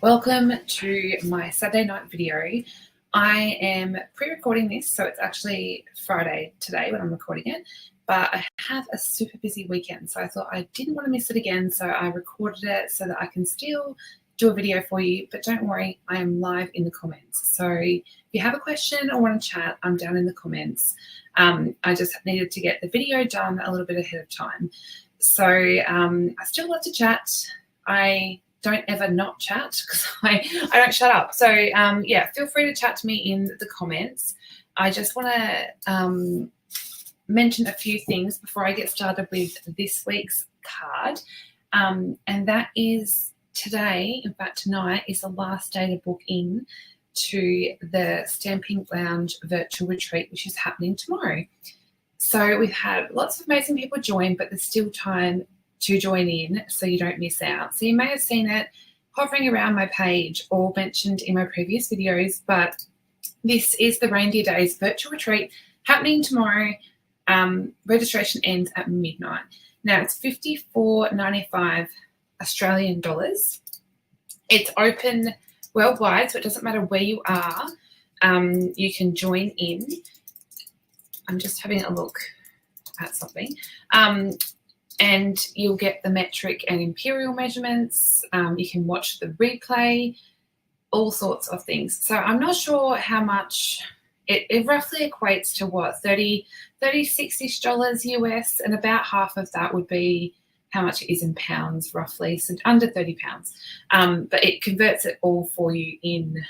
Welcome to my Saturday night video. I am pre-recording this, so it's actually Friday today when I'm recording it, but I have a super busy weekend, so I thought I didn't want to miss it again, so I recorded it so that I can still do a video for you, but don't worry, I am live in the comments. So if you have a question or want to chat, I'm down in the comments. I just needed to get the video done a little bit ahead of time. So I still love to chat. I don't ever not chat because I don't shut up. So yeah, feel free to chat to me in the comments. I just want to mention a few things before I get started with this week's card. And that is today, in fact tonight, is the last day to book in to the Stampin Lounge virtual retreat, which is happening tomorrow. So we've had lots of amazing people join, but there's still time to join in so you don't miss out. So you may have seen it hovering around my page or mentioned in my previous videos, but this is the Reindeer Days virtual retreat happening tomorrow. Registration ends at midnight. Now it's $54.95 Australian dollars. It's open worldwide, so it doesn't matter where you are. You can join in. I'm just having a look at something. And you'll get the metric and imperial measurements. You can watch the replay, all sorts of things. So I'm not sure how much it roughly equates to what, $36 US, and about half of that would be how much it is in pounds roughly, so under 30 pounds. But it converts it all for you in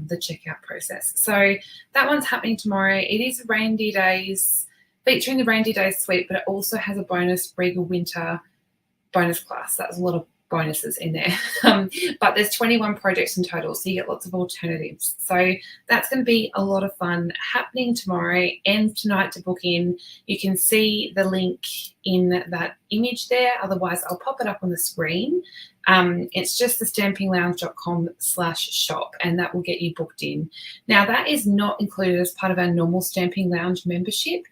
the checkout process. So that one's happening tomorrow. It is Reindeer Days, featuring the Reindeer Days suite, but it also has a bonus Regal Winter bonus class. That's a lot of bonuses in there. But there's 21 projects in total, so you get lots of alternatives. So that's going to be a lot of fun happening tomorrow and tonight to book in. You can see the link in that image there. Otherwise, I'll pop it up on the screen. It's just the stampinglounge.com/shop, and that will get you booked in. Now, that is not included as part of our normal Stampin' Lounge membership.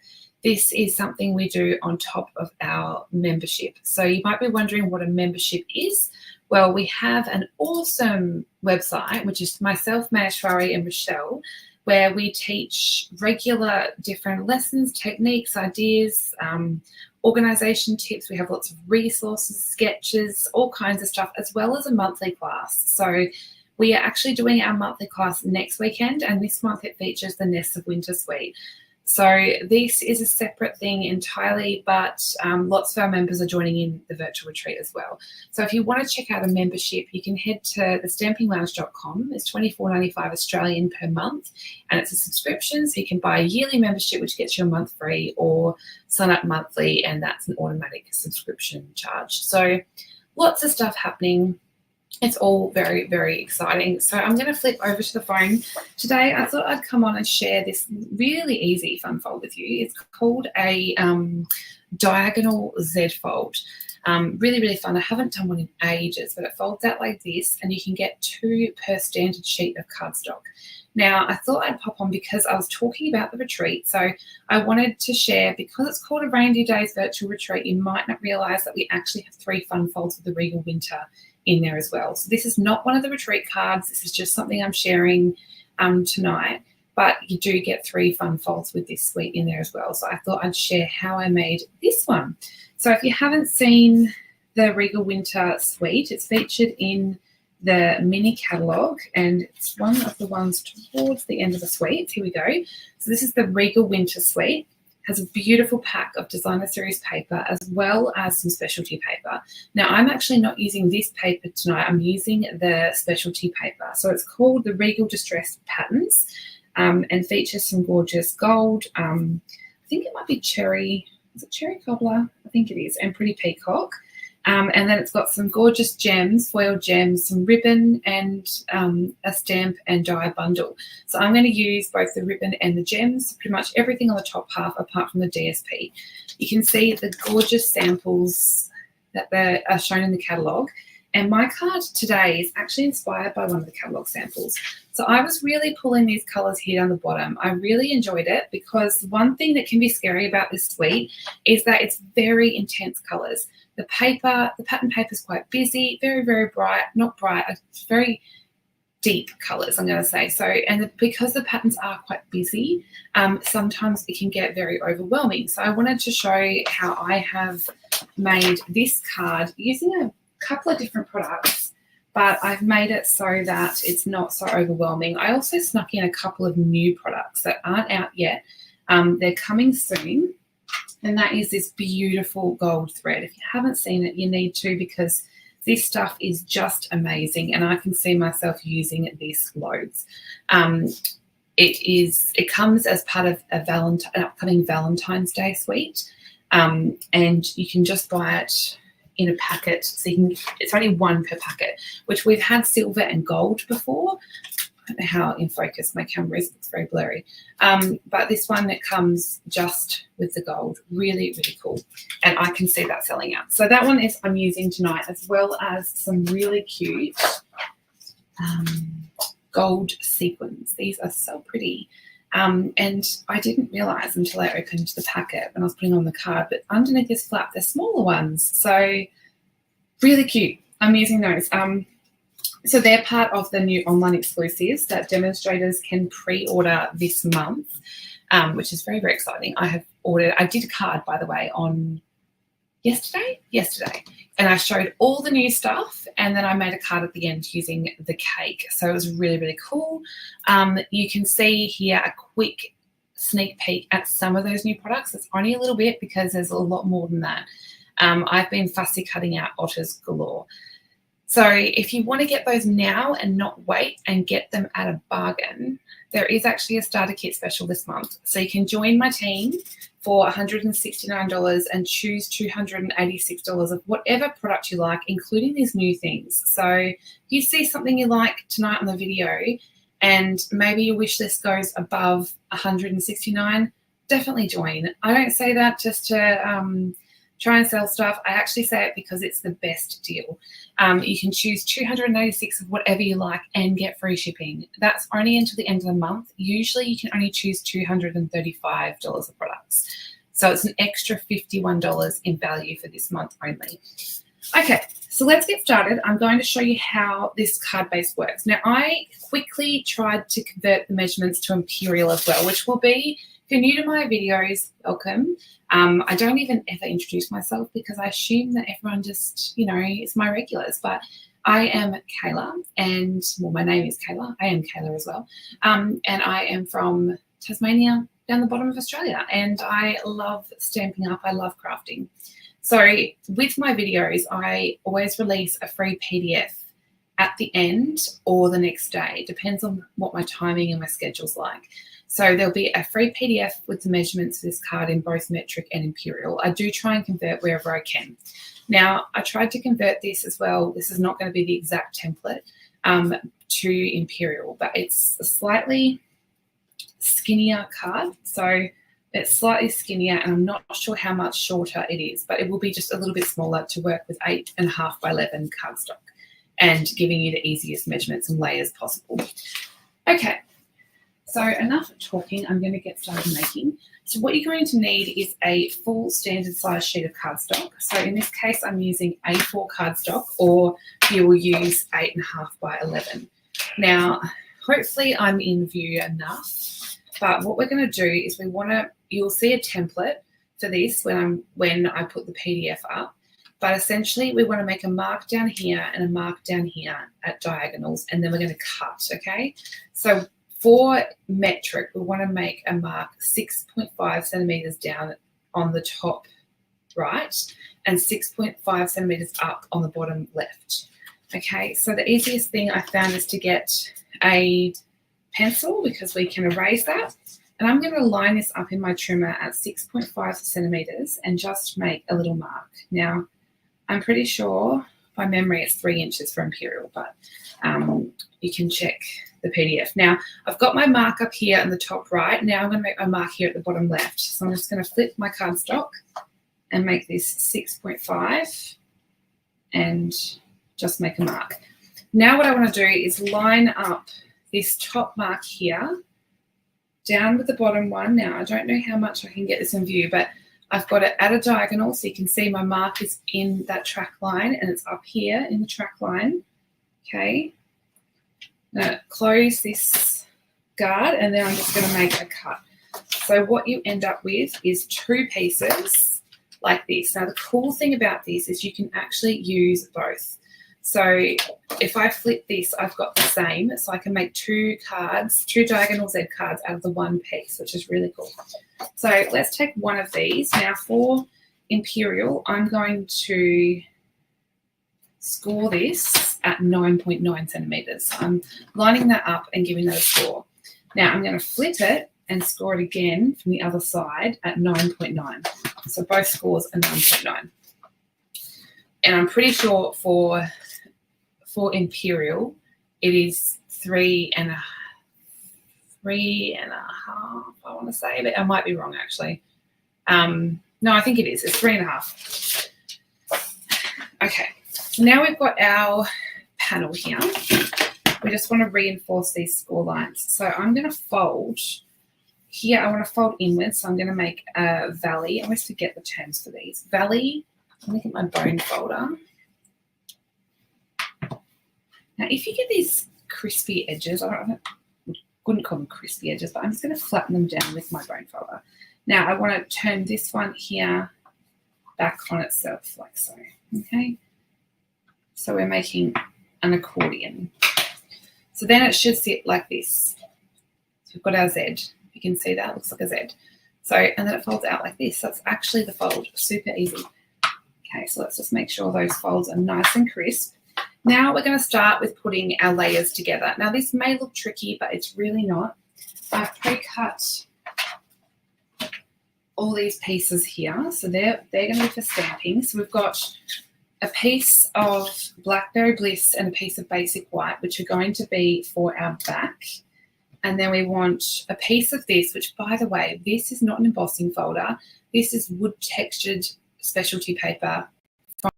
This is something we do on top of our membership. So you might be wondering what a membership is. Well, we have an awesome website, which is myself, Maheshwari, and Rochelle, where we teach regular different lessons, techniques, ideas, organization tips. We have lots of resources, sketches, all kinds of stuff, as well as a monthly class. So we are actually doing our monthly class next weekend, and this month it features the Nests of Winter suite. So this is a separate thing entirely, but lots of our members are joining in the virtual retreat as well. So if you want to check out a membership, you can head to the stampinglounge.com. It's $24.95 Australian per month, and it's a subscription. So you can buy a yearly membership, which gets you a month free, or sign up monthly, and that's an automatic subscription charge. So lots of stuff happening. It's all very, very exciting. So I'm going to flip over to the phone. Today, I thought I'd come on and share this really easy fun fold with you. It's called a diagonal Z fold. Really, really fun. I haven't done one in ages, but it folds out like this, and you can get 2 per standard sheet of cardstock. Now, I thought I'd pop on because I was talking about the retreat. So I wanted to share, because it's called a Reindeer Days virtual retreat, you might not realize that we actually have 3 fun folds with the Regal Winter in there as well. So this is not one of the retreat cards. This is just something I'm sharing tonight, but you do get 3 fun folds with this suite in there as well. So I thought I'd share how I made this one. So if you haven't seen the Regal Winter suite, it's featured in the mini catalogue, and it's one of the ones towards the end of the suite. Here we go. So this is the Regal Winter suite. Has a beautiful pack of designer series paper as well as some specialty paper. Now, I'm actually not using this paper tonight. I'm using the specialty paper. So it's called the Regal Distressed Patterns, and features some gorgeous gold. I think it might be cherry. Is it cherry cobbler? I think it is, and pretty peacock. And then it's got some gorgeous gems, foil gems, some ribbon, and a stamp and die bundle. So I'm going to use both the ribbon and the gems, pretty much everything on the top half apart from the DSP. You can see the gorgeous samples that are shown in the catalogue. And my card today is actually inspired by one of the catalogue samples. So I was really pulling these colours here down the bottom. I really enjoyed it because one thing that can be scary about this suite is that it's very intense colours. The paper, the pattern paper is quite busy, very, very bright, not bright, it's very deep colours, I'm going to say. So, and because the patterns are quite busy, sometimes it can get very overwhelming. So I wanted to show how I have made this card using a couple of different products, but I've made it so that it's not so overwhelming. I also snuck in a couple of new products that aren't out yet. They're coming soon, and that is this beautiful gold thread. If you haven't seen it, you need to, because this stuff is just amazing, and I can see myself using this loads. It comes as part of an upcoming Valentine's Day suite, and you can just buy it in a packet. So it's only one per packet, which we've had silver and gold before. I don't know how in focus my camera is, it's very blurry. But this one, it comes just with the gold. Really, really cool. And I can see that selling out. So that one is I'm using tonight, as well as some really cute gold sequins. These are so pretty. And I didn't realise until I opened the packet when I was putting on the card, but underneath this flap, they're smaller ones. So really cute. I'm using those. So they're part of the new online exclusives that demonstrators can pre-order this month, which is very, very exciting. I did a card, by the way, on yesterday, and I showed all the new stuff, and then I made a card at the end using the cake. So it was really, really cool. You can see here a quick sneak peek at some of those new products. It's only a little bit because there's a lot more than that. I've been fussy cutting out otters galore. So if you want to get those now and not wait and get them at a bargain, there is actually a starter kit special this month. So you can join my team for $169 and choose $286 of whatever product you like, including these new things. So if you see something you like tonight on the video and maybe your wish list goes above $169, definitely join. I don't say that just to try and sell stuff. I actually say it because it's the best deal. You can choose 286 of whatever you like and get free shipping. That's only until the end of the month. Usually you can only choose $235 of products. So it's an extra $51 in value for this month only. Okay, so let's get started. I'm going to show you how this card base works. Now, I quickly tried to convert the measurements to imperial as well, which will be, if you're new to my videos, welcome. I don't even ever introduce myself because I assume that everyone just, it's my regulars. But I am Kayla, and, well, my name is Kayla. I am Kayla as well. And I am from Tasmania, down the bottom of Australia. And I love Stampin' Up. I love crafting. So with my videos, I always release a free PDF at the end or the next day. Depends on what my timing and my schedule's like. So there'll be a free PDF with the measurements for this card in both metric and imperial. I do try and convert wherever I can. Now, I tried to convert this as well. This is not going to be the exact template to imperial, but it's a slightly skinnier card. So it's slightly skinnier, and I'm not sure how much shorter it is, but it will be just a little bit smaller to work with 8.5 by 11 cardstock and giving you the easiest measurements and layers possible. Okay. So enough talking, I'm going to get started making. So what you're going to need is a full standard size sheet of cardstock. So in this case, I'm using A4 cardstock, or you will use 8.5 by 11. Now, hopefully I'm in view enough, but what we're going to do is you'll see a template for this when I put the PDF up. But essentially, we want to make a mark down here and a mark down here at diagonals, and then we're going to cut, okay? So for metric, we want to make a mark 6.5 centimeters down on the top right and 6.5 centimeters up on the bottom left. Okay, so the easiest thing I found is to get a pencil because we can erase that. And I'm going to line this up in my trimmer at 6.5 centimeters and just make a little mark. Now, I'm pretty sure by memory it's 3 inches for imperial, but you can check the PDF. Now, I've got my mark up here in the top right. Now I'm going to make my mark here at the bottom left. So I'm just going to flip my cardstock and make this 6.5 and just make a mark. Now what I want to do is line up this top mark here down with the bottom one. Now I don't know how much I can get this in view, but I've got it at a diagonal, so you can see my mark is in that track line and it's up here in the track line. Okay, now close this guard and then I'm just going to make a cut. So what you end up with is 2 pieces like this. Now the cool thing about this is you can actually use both. So if I flip this, I've got the same, so I can make 2 cards, 2 diagonal Z cards out of the one piece, which is really cool. So let's take one of these. Now for Imperial, I'm going to score this at 9.9 centimeters. I'm lining that up and giving that a score. Now I'm going to flip it and score it again from the other side at 9.9. So both scores are 9.9. And I'm pretty sure for Imperial, it is 3.5, I want to say, but I might be wrong actually. No, I think it is. It's 3.5. Okay, so now we've got our panel here. We just want to reinforce these score lines. So I'm going to fold here. I want to fold inwards, so I'm going to make a valley. I always forget the terms for these. Valley. Let me get my bone folder. Now, if you get these crispy edges, I wouldn't call them crispy edges, but I'm just going to flatten them down with my bone folder. Now, I want to turn this one here back on itself like so, okay? So we're making an accordion. So then it should sit like this. So we've got our Z. You can see that, it looks like a Z. So, and then it folds out like this. So it's actually the fold, super easy. Okay, so let's just make sure those folds are nice and crisp. Now we're going to start with putting our layers together. Now this may look tricky, but it's really not. I've pre-cut all these pieces here. So they're going to be for stamping. So we've got a piece of Blackberry Bliss and a piece of Basic White, which are going to be for our back. And then we want a piece of this, which, by the way, this is not an embossing folder. This is wood textured specialty paper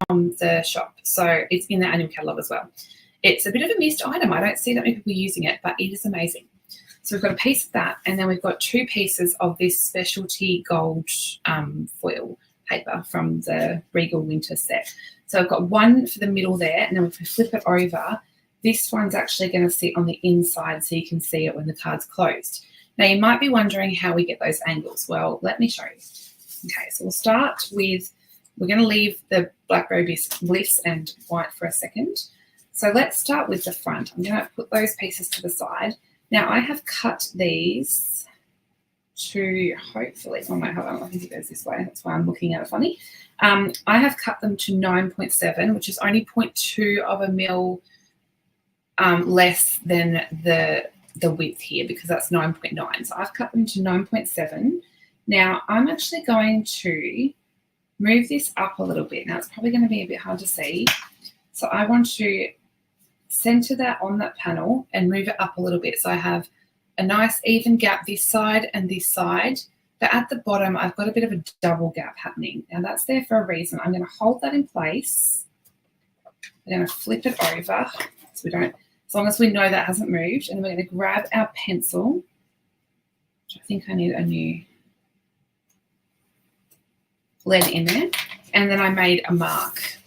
from the shop. So it's in the annual catalogue as well. It's a bit of a missed item. I don't see that many people using it, but it is amazing. So we've got a piece of that, and then we've got 2 pieces of this specialty gold foil paper from the Regal winter set. So I've got one for the middle there, and then if we flip it over, this one's actually going to sit on the inside so you can see it when the card's closed. Now you might be wondering how we get those angles. Well, let me show you. Okay, so we'll start with, we're going to leave the Blackberry Bliss and White for a second. So let's start with the front. I'm going to put those pieces to the side. Now I have cut these to hopefully, oh no, hold on, I think it goes this way. That's why I'm looking at it funny. I have cut them to 9.7, which is only 0.2 of a mil less than the width here, because that's 9.9. So I've cut them to 9.7. Now I'm actually going to move this up a little bit. Now it's probably going to be a bit hard to see. So I want to center that on that panel and move it up a little bit. So I have a nice even gap this side and this side. But at the bottom, I've got a bit of a double gap happening. Now that's there for a reason. I'm going to hold that in place. I'm going to flip it over so we don't, as long as we know that hasn't moved. And then we're going to grab our pencil, which I think I need a new lead in there. And then I made a mark.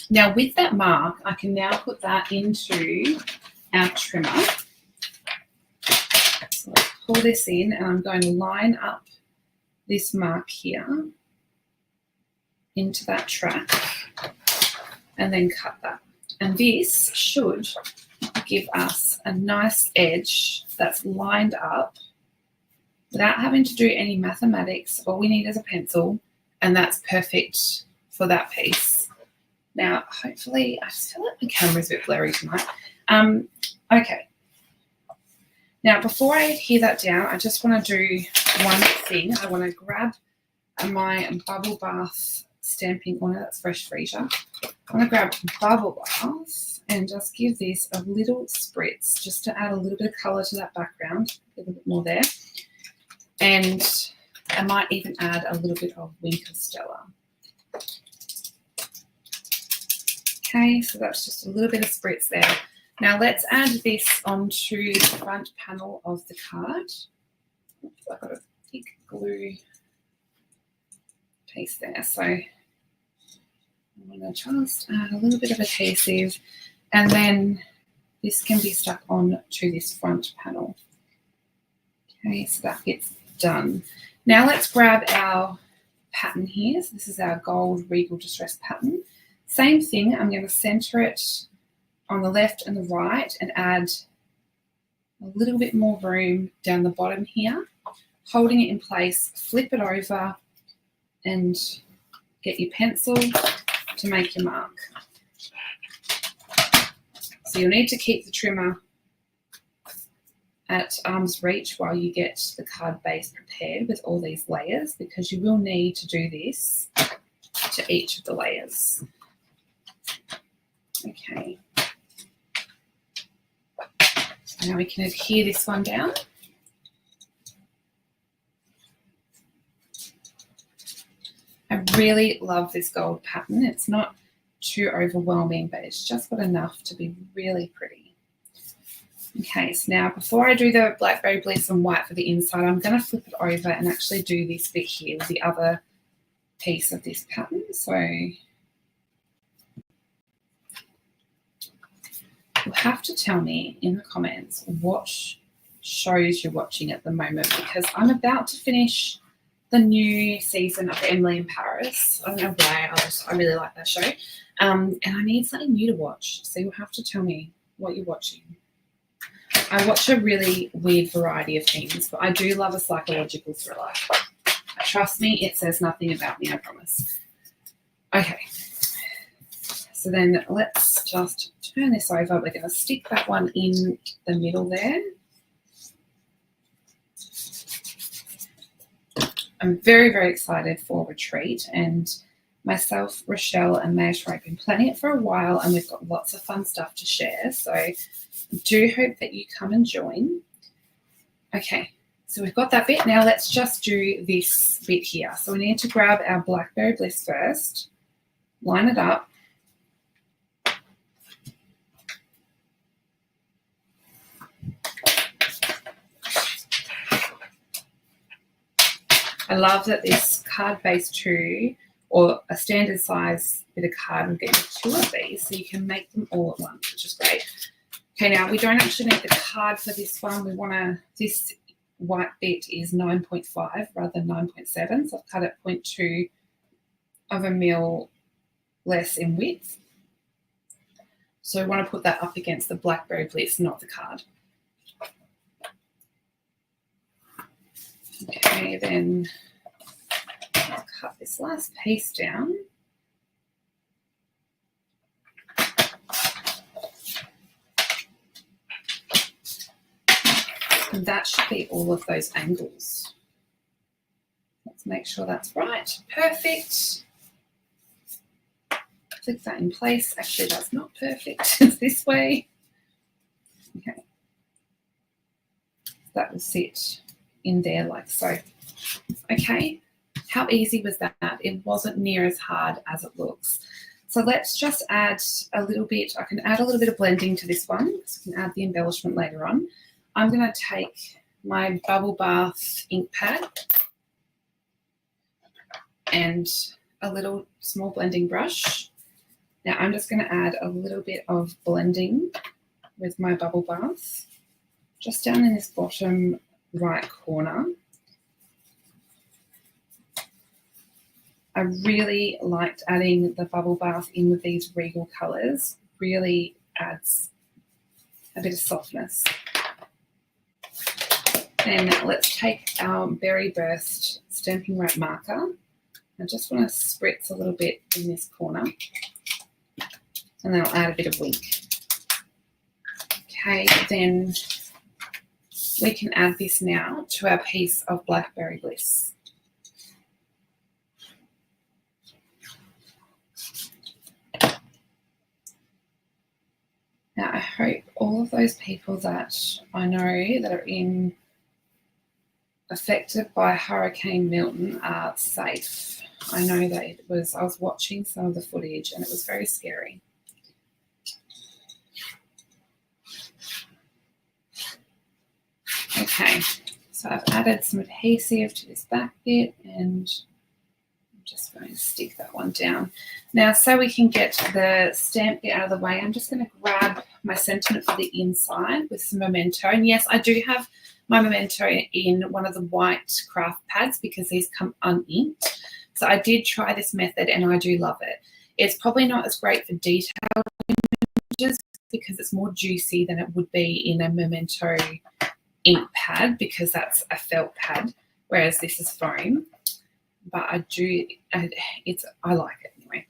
Now with that mark, I can now put that into our trimmer. So let's pull this in, and I'm going to line up this mark here into that track and then cut that. And this should give us a nice edge that's lined up without having to do any mathematics. All we need is a pencil, and that's perfect for that piece. Now, hopefully, I just feel like my camera's a bit blurry tonight. Okay. Now, before I adhere that down, I just want to do one thing. I want to grab my Bubble Bath Stampin'. Oh, no, that's Fresh Freesia. I want to grab Bubble Bath and just give this a little spritz just to add a little bit of colour to that background. A little bit more there. And I might even add a little bit of Winter Stella. Okay, so that's just a little bit of spritz there. Now let's add this onto the front panel of the card. Oops, I've got a big glue piece there, so I'm going to just add a little bit of adhesive, and then this can be stuck on to this front panel. Okay, so that gets done. Now let's grab our pattern here. So this is our gold Regal distress pattern. Same thing, I'm going to center it on the left and the right and add a little bit more room down the bottom here. Holding it in place, flip it over and get your pencil to make your mark. So you'll need to keep the trimmer at arm's reach while you get the card base prepared with all these layers, because you will need to do this to each of the layers. Okay. Now we can adhere this one down. I really love this gold pattern. It's not too overwhelming, but it's just got enough to be really pretty. Okay, so now before I do the Blackberry Bliss and white for the inside, I'm going to flip it over and actually do this bit here with the other piece of this pattern. So you'll have to tell me in the comments what shows you're watching at the moment, because I'm about to finish the new season of Emily in Paris. I don't know why, I really like that show. And I need something new to watch. So you'll have to tell me what you're watching. I watch a really weird variety of things, but I do love a psychological thriller. Trust me, it says nothing about me, I promise. Okay. So then let's just turn this over. We're going to stick that one in the middle there. I'm very, very excited for retreat, and myself, Rochelle and Mayshra have been planning it for a while, and we've got lots of fun stuff to share. So I do hope that you come and join. Okay, so we've got that bit. Now let's just do this bit here. So we need to grab our Blackberry Bliss first, line it up. I love that this card base 2, or a standard size bit of card, will get you 2 of these, so you can make them all at once, which is great. Okay, now we don't actually need the card for this one. We want to, this white bit is 9.5 rather than 9.7, so I've cut it 0.2 of a mil less in width. So I want to put that up against the Blackberry Bliss, not the card. Okay, then I'll cut this last piece down. And that should be all of those angles. Let's make sure that's right. Perfect. Click that in place. Actually, that's not perfect. It's this way. Okay. That will sit in there like so. Okay, how easy was that? It wasn't near as hard as it looks. So let's just add a little bit. I can add a little bit of blending to this one, so we can add the embellishment later on. I'm going to take my Bubble Bath ink pad and a little small blending brush. Now I'm just going to add a little bit of blending with my Bubble Bath just down in this bottom right corner. I really liked adding the Bubble Bath in with these Regal colours. Really adds a bit of softness. Then let's take our Berry Burst Stampin' Wrap marker. I just want to spritz a little bit in this corner, and then I'll add a bit of wink. Okay, then we can add this now to our piece of Blackberry Bliss. Now, I hope all of those people that I know that are affected by Hurricane Milton are safe. I know that I was watching some of the footage and it was very scary. Okay, so I've added some adhesive to this back bit, and I'm just going to stick that one down. Now, so we can get the stamp bit out of the way, I'm just going to grab my sentiment for the inside with some Memento. And yes, I do have my Memento in one of the white craft pads because these come uninked. So I did try this method and I do love it. It's probably not as great for detailed images because it's more juicy than it would be in a Memento ink pad because that's a felt pad, whereas this is foam. But I like it anyway.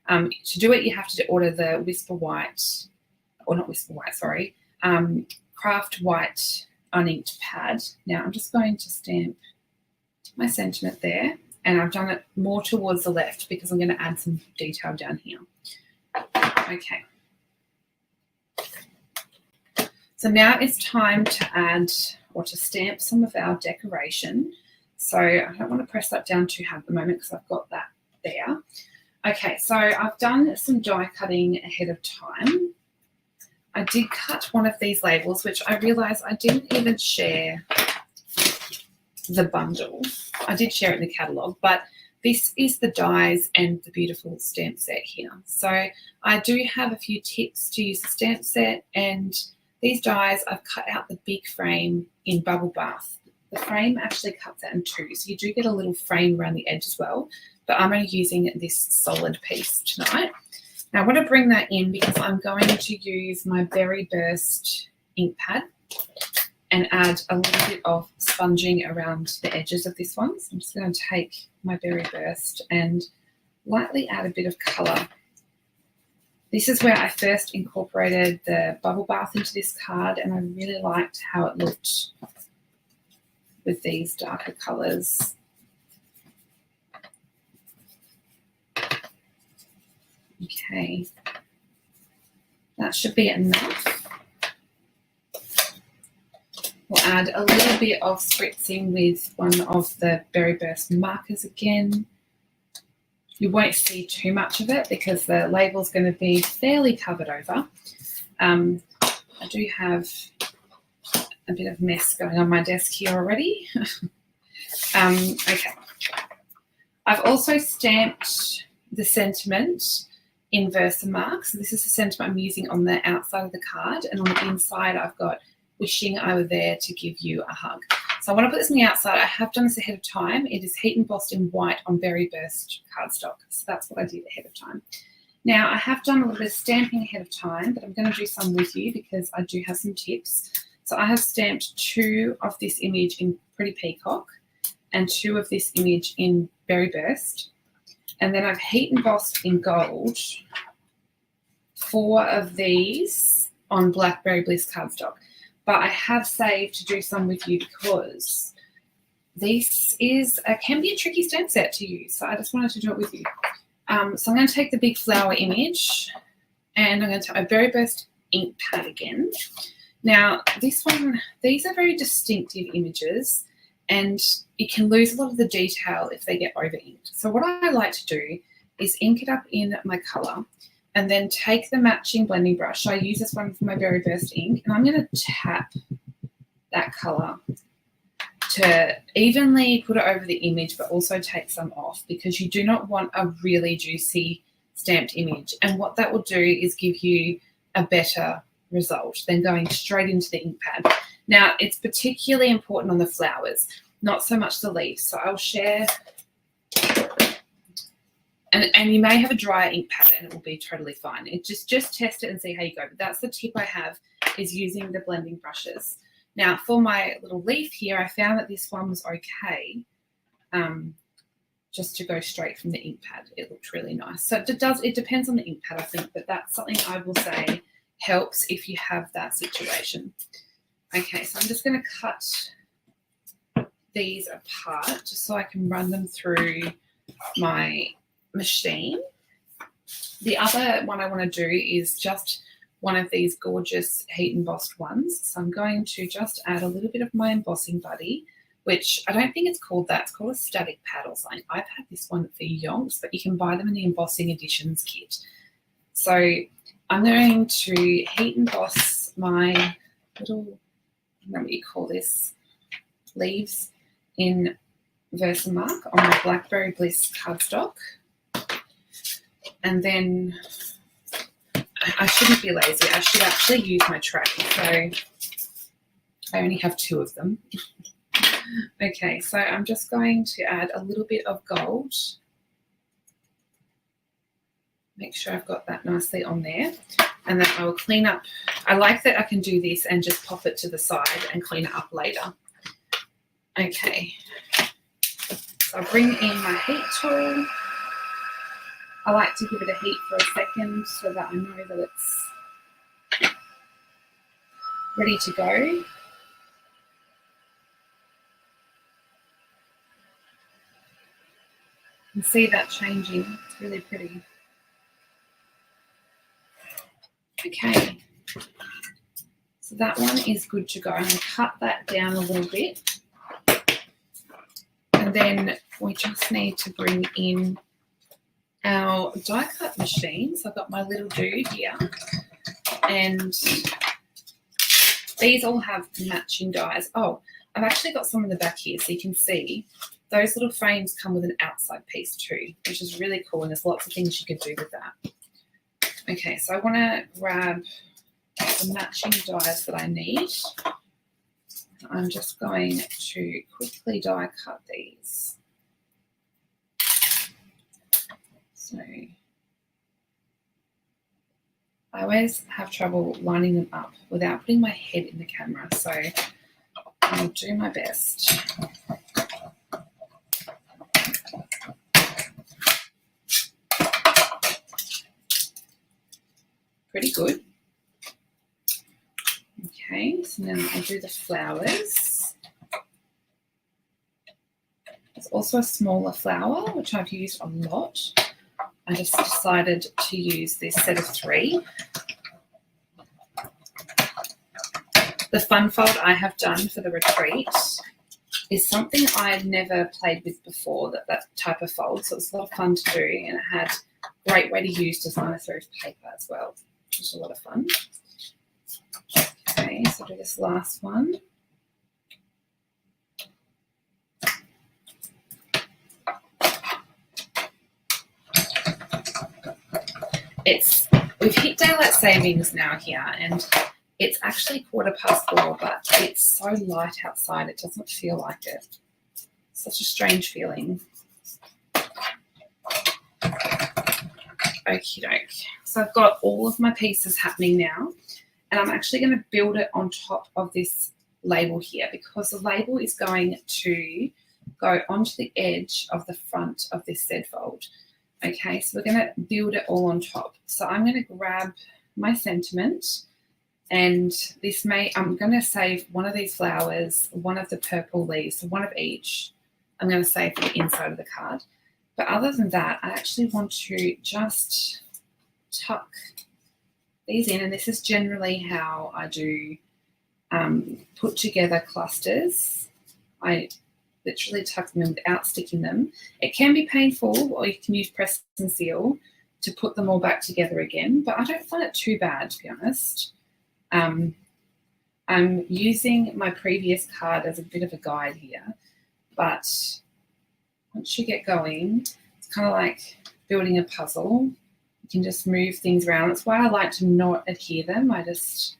To do it, you have to order the Whisper White, or not Whisper White, sorry, Craft White uninked pad. Now I'm just going to stamp my sentiment there, and I've done it more towards the left because I'm going to add some detail down here. Okay. So now it's time to add or to stamp some of our decoration. So I don't want to press that down too hard at the moment because I've got that there. Okay, so I've done some die cutting ahead of time. I did cut one of these labels, which I realised I didn't even share the bundle. I did share it in the catalogue, but this is the dies and the beautiful stamp set here. So I do have a few tips to use the stamp set, and these dies I've cut out the big frame in Bubble Bath. The frame actually cuts out in two, so you do get a little frame around the edge as well, but I'm only using this solid piece tonight. Now I want to bring that in because I'm going to use my Berry Burst ink pad and add a little bit of sponging around the edges of this one. So I'm just going to take my Berry Burst and lightly add a bit of colour. This is where I first incorporated the Bubble Bath into this card, and I really liked how it looked with these darker colours. Okay, that should be enough. We'll add a little bit of spritzing with one of the Berry Burst markers again. You won't see too much of it because the label's going to be fairly covered over. I do have a bit of mess going on my desk here already. Okay. I've also stamped the sentiment in Versamark. So this is the sentiment I'm using on the outside of the card, and on the inside I've got wishing I were there to give you a hug. So I want to put this on the outside. I have done this ahead of time. It is heat embossed in white on Berry Burst cardstock. So that's what I did ahead of time. Now I have done a little bit of stamping ahead of time, but I'm going to do some with you because I do have some tips. So I have stamped 2 of this image in Pretty Peacock and 2 of this image in Berry Burst. And then I've heat embossed in gold 4 of these on Blackberry Bliss cardstock. But I have saved to do some with you because this can be a tricky stamp set to use. So I just wanted to do it with you. So I'm going to take the big flower image and I'm going to take my Berry Burst ink pad again. Now this one, these are very distinctive images and you can lose a lot of the detail if they get over inked. So what I like to do is ink it up in my colour and then take the matching blending brush. So I use this one for my Berry Burst ink, and I'm going to tap that colour to evenly put it over the image, but also take some off because you do not want a really juicy stamped image. And what that will do is give you a better result than going straight into the ink pad. Now, it's particularly important on the flowers, not so much the leaves. So I'll share. And you may have a drier ink pad and it will be totally fine. Just test it and see how you go. But that's the tip I have, is using the blending brushes. Now, for my little leaf here, I found that this one was okay, just to go straight from the ink pad. It looked really nice. So it depends on the ink pad, I think, but that's something I will say helps if you have that situation. Okay, so I'm just going to cut these apart just so I can run them through my machine. The other one I want to do is just one of these gorgeous heat embossed ones. So I'm going to just add a little bit of my embossing buddy, which I don't think it's called that. It's called a static pad or something. I've had this one for yonks, but you can buy them in the embossing editions kit. So I'm going to heat emboss my little, I don't know what you call this, leaves in Versamark on my Blackberry Bliss cardstock. And then I shouldn't be lazy. I should actually use my tray. So I only have 2 of them. Okay, so I'm just going to add a little bit of gold. Make sure I've got that nicely on there. And then I will clean up. I like that I can do this and just pop it to the side and clean it up later. Okay. So I'll bring in my heat tool. I like to give it a heat for a second so that I know that it's ready to go. You can see that changing. It's really pretty. Okay, so that one is good to go. I'm going to cut that down a little bit. And then we just need to bring in our die cut machine. So I've got my little dude here. And these all have matching dies. Oh, I've actually got some in the back here so you can see those little frames come with an outside piece too, which is really cool. And there's lots of things you can do with that. Okay, so I want to grab the matching dies that I need. I'm just going to quickly die cut these. So I always have trouble lining them up without putting my head in the camera, so I'll do my best. Pretty good. Okay, so now I'll do the flowers. There's also a smaller flower, which I've used a lot. I just decided to use this set of 3. The fun fold I have done for the retreat is something I'd never played with before, that type of fold. So it was a lot of fun to do, and it had a great way to use designer serif paper as well, which was a lot of fun. Okay, so do this last one. We've hit daylight savings now here, and it's actually 4:15, but it's so light outside it doesn't feel like it. Such a strange feeling. Okie doke. So I've got all of my pieces happening now, and I'm actually going to build it on top of this label here because the label is going to go onto the edge of the front of this Z fold. Okay, so we're going to build it all on top. So I'm going to grab my sentiment, and I'm going to save one of these flowers, one of the purple leaves, so one of each. I'm going to save for the inside of the card. But other than that, I actually want to just tuck these in, and this is generally how I do put together clusters. I literally tuck them in without sticking them. It can be painful, or you can use press and seal to put them all back together again, but I don't find it too bad, to be honest. I'm using my previous card as a bit of a guide here, but once you get going, it's kind of like building a puzzle. You can just move things around. That's why I like to not adhere them. I just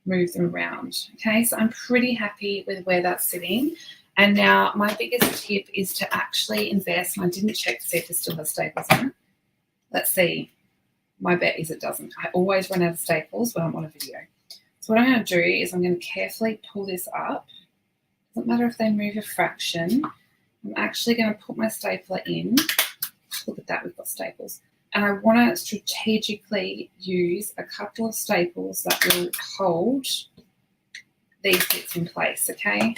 move them around. Okay, so I'm pretty happy with where that's sitting. And now my biggest tip is to actually invest, and I didn't check to see if it still has staples in it. Let's see. My bet is it doesn't. I always run out of staples when I'm on a video. So what I'm going to do is I'm going to carefully pull this up. Doesn't matter if they move a fraction. I'm actually going to put my stapler in. Look at that, we've got staples. And I want to strategically use a couple of staples that will hold these bits in place, okay?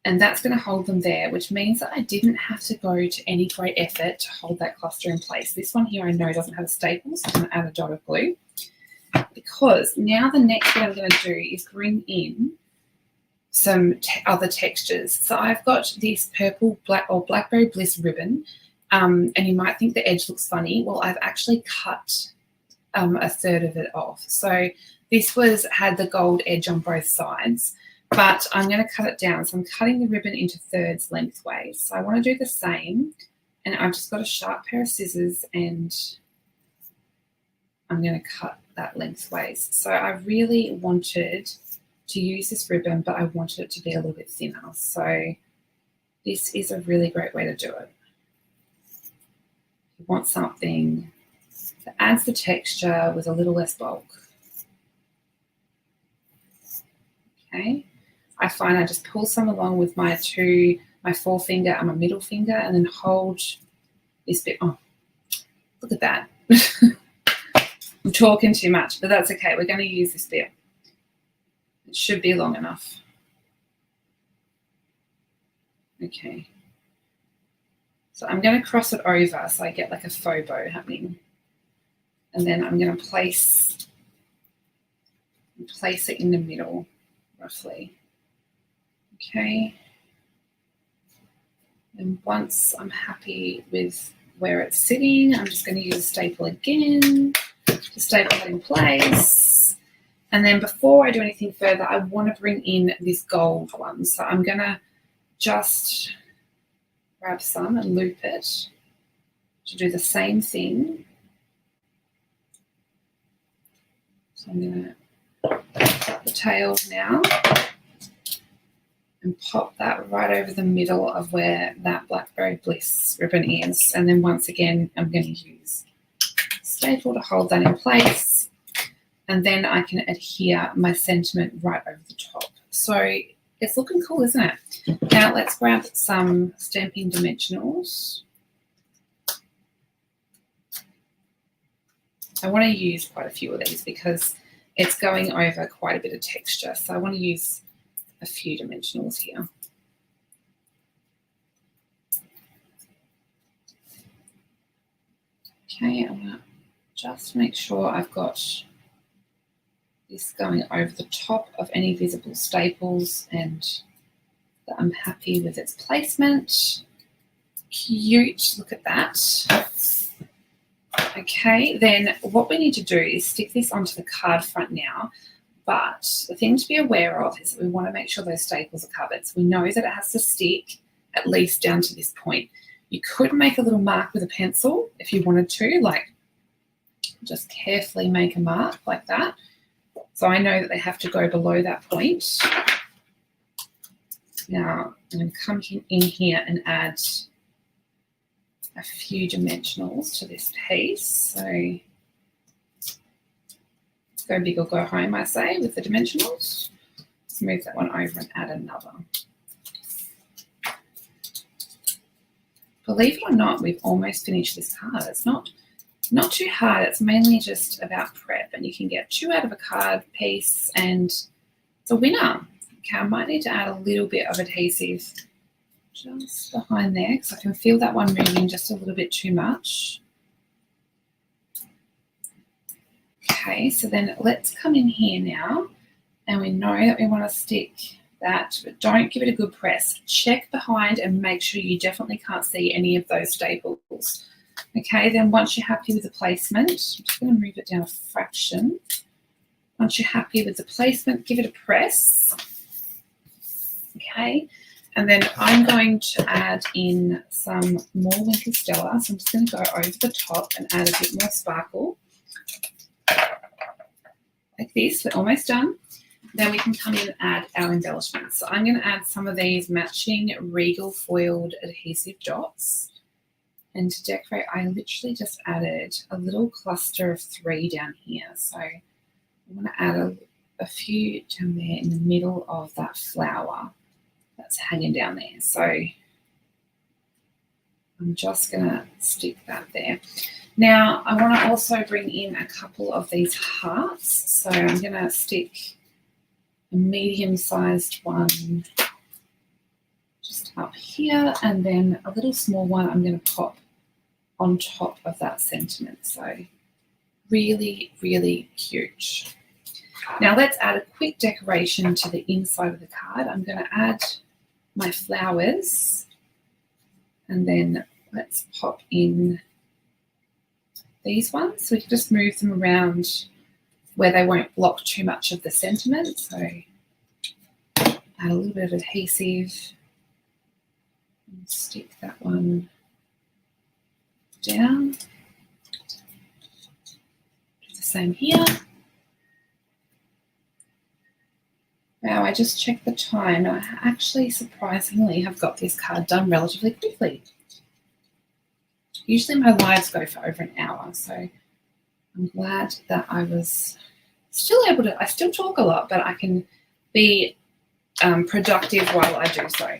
And that's going to hold them there, which means that I didn't have to go to any great effort to hold that cluster in place. This one here I know doesn't have a staple, so I'm going to add a dot of glue. Because now the next thing I'm going to do is bring in some other textures. So I've got this purple Blackberry Bliss ribbon, and you might think the edge looks funny. Well, I've actually cut a third of it off. So this had the gold edge on both sides, but I'm going to cut it down. So I'm cutting the ribbon into thirds lengthways. So I want to do the same, and I've just got a sharp pair of scissors and I'm going to cut that lengthways. So I really wanted to use this ribbon, but I wanted it to be a little bit thinner. So this is a really great way to do it. You want something that adds the texture with a little less bulk. Okay, I find I just pull some along with my forefinger and my middle finger, and then hold this bit. Oh, look at that. I'm talking too much, but that's okay. We're going to use this bit. It should be long enough. Okay. So I'm going to cross it over so I get like a faux bow happening. And then I'm going to place it in the middle, roughly. Okay. And once I'm happy with where it's sitting, I'm just going to use a staple again to staple it in place. And then before I do anything further, I want to bring in this gold one. So I'm going to just grab some and loop it to do the same thing. So I'm going to cut the tail now and pop that right over the middle of where that Blackberry Bliss ribbon is. And then once again, I'm going to use staple to hold that in place. And then I can adhere my sentiment right over the top. So it's looking cool, isn't it? Now let's grab some Stampin' dimensionals. I want to use quite a few of these because it's going over quite a bit of texture. So I want to use a few dimensionals here. Okay, I'm going to just make sure I've got this going over the top of any visible staples and that I'm happy with its placement. Cute, look at that. Okay, then what we need to do is stick this onto the card front now. But the thing to be aware of is that we want to make sure those staples are covered. So we know that it has to stick at least down to this point. You could make a little mark with a pencil if you wanted to, like just carefully make a mark like that. So I know that they have to go below that point. Now I'm going to come in here and add a few dimensionals to this piece. So go big or go home, I say, with the dimensionals. Let's move that one over and add another. Believe it or not, we've almost finished this card. It's not too hard. It's mainly just about prep, and you can get 2 out of a card piece and it's a winner. Okay, I might need to add a little bit of adhesive just behind there because I can feel that one moving just a little bit too much. Okay, so then let's come in here now, and we know that we want to stick that, but don't give it a good press. Check behind and make sure you definitely can't see any of those staples. Okay, then once you're happy with the placement, I'm just going to move it down a fraction. Once you're happy with the placement, give it a press. Okay, and then I'm going to add in some more Winter Stella. So I'm just going to go over the top and add a bit more sparkle. Like this, we're almost done. Then we can come in and add our embellishments. So I'm going to add some of these matching Regal foiled adhesive dots. And to decorate, I literally just added a little cluster of 3 down here. So I'm going to add a few down there in the middle of that flower that's hanging down there. So I'm just going to stick that there. Now, I want to also bring in a couple of these hearts. So I'm going to stick a medium-sized one just up here, and then a little small one I'm going to pop on top of that sentiment. So really, really cute. Now let's add a quick decoration to the inside of the card. I'm going to add my flowers, and then let's pop in these ones. So we can just move them around where they won't block too much of the sentiment. So Add a little bit of adhesive. And stick that one down. Do the same here. Now, I just checked the time. I actually, surprisingly, have got this card done relatively quickly. Usually my lives go for over an hour, so I'm glad that I was still able to, I still talk a lot, but I can be productive while I do so.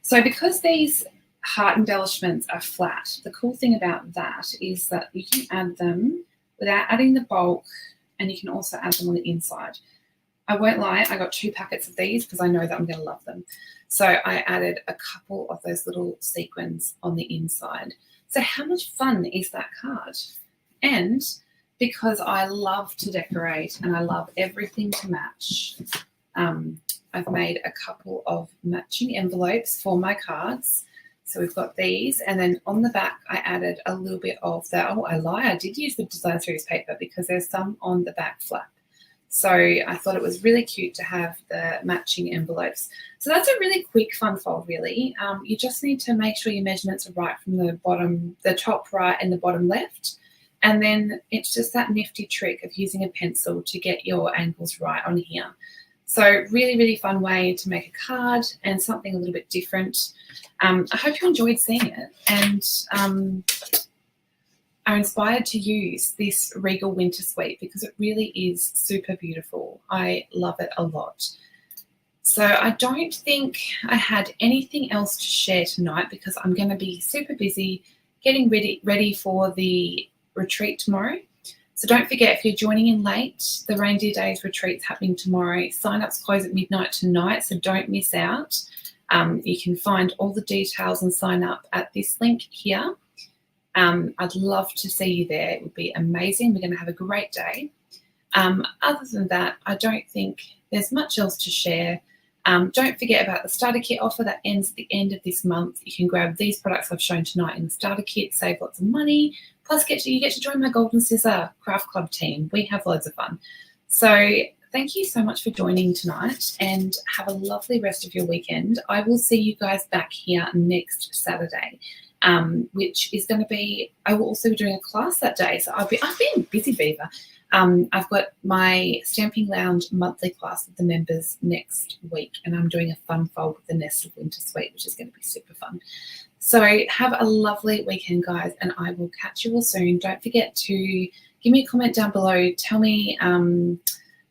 So because these heart embellishments are flat, the cool thing about that is that you can add them without adding the bulk, and you can also add them on the inside. I won't lie, I got 2 packets of these because I know that I'm going to love them. So I added a couple of those little sequins on the inside. So how much fun is that card? And because I love to decorate and I love everything to match, I've made a couple of matching envelopes for my cards. So we've got these, and then on the back I added a little bit of the, oh, I lie, I did use the design series paper because there's some on the back flap. So I thought it was really cute to have the matching envelopes. So that's a really quick fun fold, really. You just need to make sure your measurements are right from the bottom, the top right and the bottom left. And then it's just that nifty trick of using a pencil to get your angles right on here. So really, really fun way to make a card and something a little bit different. I hope you enjoyed seeing it and are inspired to use this Regal Winter Suite because it really is super beautiful. I love it a lot. So I don't think I had anything else to share tonight because I'm going to be super busy getting ready for the retreat tomorrow. So don't forget, if you're joining in late, the Reindeer Days retreat's happening tomorrow. Sign-ups close at midnight tonight, so don't miss out. You can find all the details and sign up at this link here. I'd love to see you there. It would be amazing. We're going to have a great day. Other than that, I don't think there's much else to share. Don't forget about the starter kit offer that ends at the end of this month. You can grab these products I've shown tonight in the starter kit, save lots of money, plus you get to join my Golden Scissor Craft Club team. We have loads of fun. So thank you so much for joining tonight and have a lovely rest of your weekend. I will see you guys back here next Saturday. Which is going to be, I will also be doing a class that day. So I've been busy beaver. I've got my Stamping Lounge monthly class with the members next week, and I'm doing a fun fold with the Nested Winter Suite, which is going to be super fun. So have a lovely weekend, guys, and I will catch you all soon. Don't forget to give me a comment down below. Tell me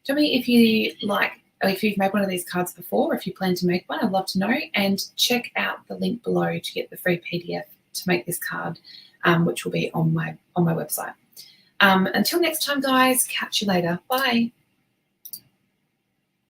if you like, if you've made one of these cards before, or if you plan to make one. I'd love to know. And check out the link below to get the free PDF to make this card, which will be on my website. Until next time, guys, catch you later. Bye.